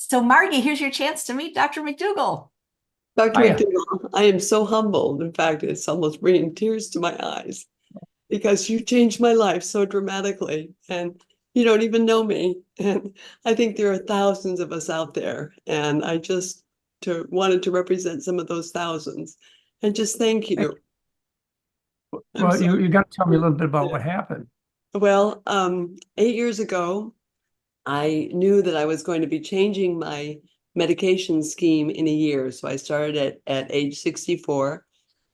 So, Margie, here's your chance to meet Dr. McDougall. Dr. Hiya. McDougall, I am so humbled. In fact, it's almost bringing tears to my eyes because you changed my life so dramatically and you don't even know me. And I think there are thousands of us out there. And I just wanted to represent some of those thousands and just thank you. I'm Well, so you got to tell me a little bit about what happened. well. 8 years ago, I knew that I was going to be changing my medication scheme in a year. So I started at age 64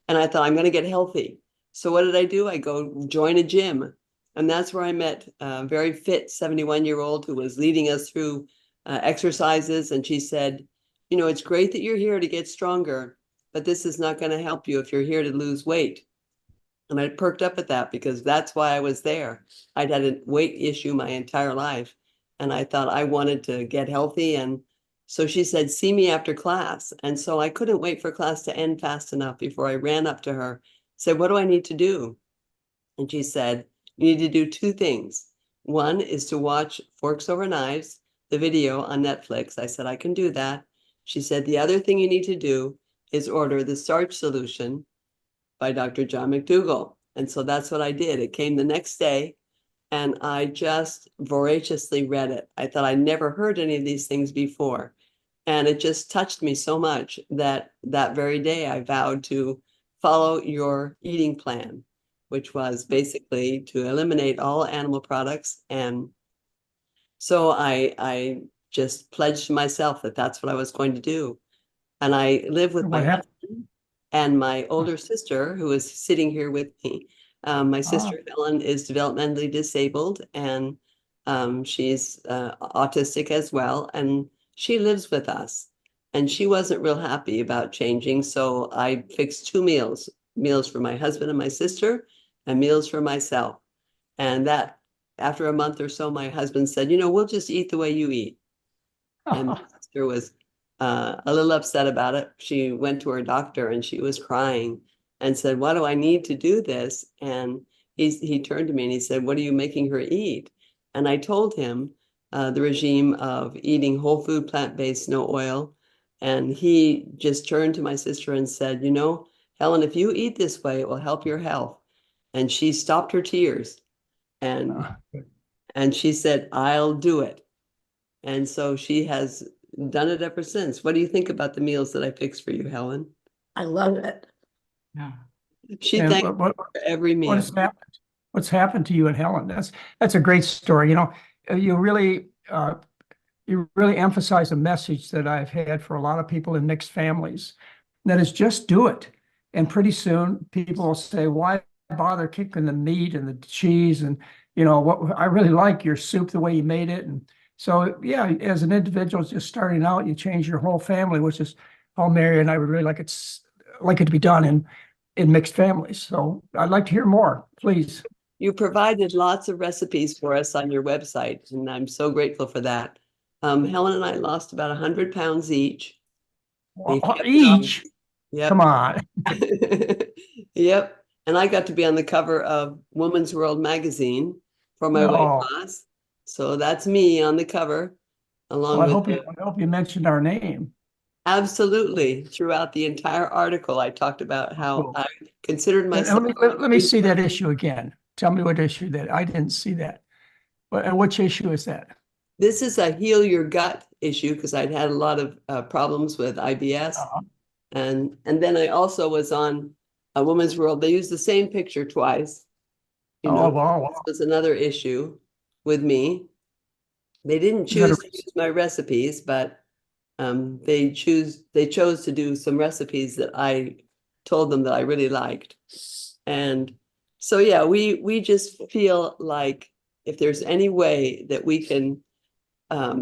and I thought I'm going to get healthy. So what did I do? I go join a gym. And that's where I met a very fit 71-year-old who was leading us through exercises. And she said, you know, it's great that you're here to get stronger, but this is not going to help you if you're here to lose weight. And I perked up at that because that's why I was there. I'd had a weight issue my entire life. And I thought I wanted to get healthy. And so she said, see me after class. And so I couldn't wait for class to end fast enough before I ran up to her, said, what do I need to do? And she said, you need to do two things. One is to watch Forks Over Knives, the video on Netflix. I said, I can do that. She said, the other thing you need to do is order the Starch solution by Dr. John McDougall. And so that's what I did. It came the next day and I just voraciously read it. I thought I'd never heard any of these things before. And it just touched me so much that that very day I vowed to follow your eating plan, which was basically to eliminate all animal products. And so I just pledged to myself that that's what I was going to do. And I live with my What happened? husband and my older sister, who is sitting here with me. My Ah, sister Helen is developmentally disabled, and she's autistic as well, and she lives with us. And she wasn't real happy about changing, so I fixed two meals for my husband and my sister, and meals for myself. And that, after a month or so, my husband said, you know, we'll just eat the way you eat. And my sister was a little upset about it. She went to her doctor and she was crying and said, why do I need to do this? And he turned to me and he said, what are you making her eat? And I told him the regime of eating whole food, plant-based, no oil. And he just turned to my sister and said, you know, Helen, if you eat this way, it will help your health. And she stopped her tears and ah, and she said, I'll do it. And so she has done it ever since. What do you think about the meals that I fixed for you, Helen? I love it. yeah. She And thanked me for every what meal. has happened? What's happened to you and Helen? That's a great story. You really emphasize a message that I've had for a lot of people in mixed families. That is, just do it. And pretty soon people will say, why bother kicking the meat and the cheese? And, what I really like your soup, the way you made it. And so, yeah, as an individual just starting out, you change your whole family, which is how Mary and I would really like it to be done in mixed families. So I'd like to hear more, please. You provided lots of recipes for us on your website, and I'm so grateful for that. Helen and I lost about 100 pounds each. We kept it on. Each, come Yep. on. Yep. And I got to be on the cover of Woman's World magazine for my weight No. loss. So that's me on the cover, Well, along with I hope you mentioned our name. absolutely throughout the entire article. I talked about how Cool. I considered And myself. let me see that issue again. Tell me what issue that I didn't see that. And which issue is that? This is a heal your gut issue because I'd had a lot of problems with IBS. Uh-huh. And then I also was on a Woman's World. They used the same picture twice. You Oh, know, wow, this wow. was another issue with me. They didn't Is that a choose to use my recipes, but they chose to do some recipes that I told them that I really liked. And so yeah, we just feel like if there's any way that we can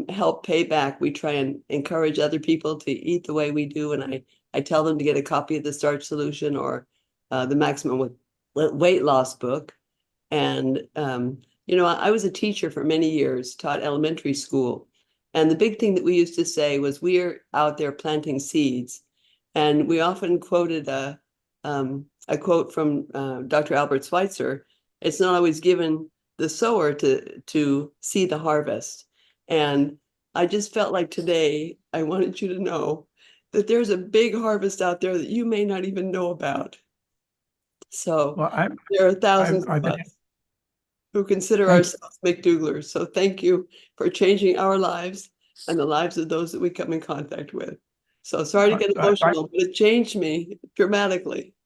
help pay back, we try and encourage other people to eat the way we do. And I tell them to get a copy of the Starch Solution or the Maximum Weight Loss book. And I was a teacher for many years, taught elementary school. And the big thing that we used to say was we're out there planting seeds. And we often quoted a quote from Dr. Albert Schweitzer. It's not always given the sower to see the harvest. And I just felt like today I wanted you to know that there's a big harvest out there that you may not even know about. So Well, there are thousands I've of been, us who consider Thank- ourselves McDougallers. So thank you for changing our lives and the lives of those that we come in contact with. So sorry to get I- emotional, but it changed me dramatically.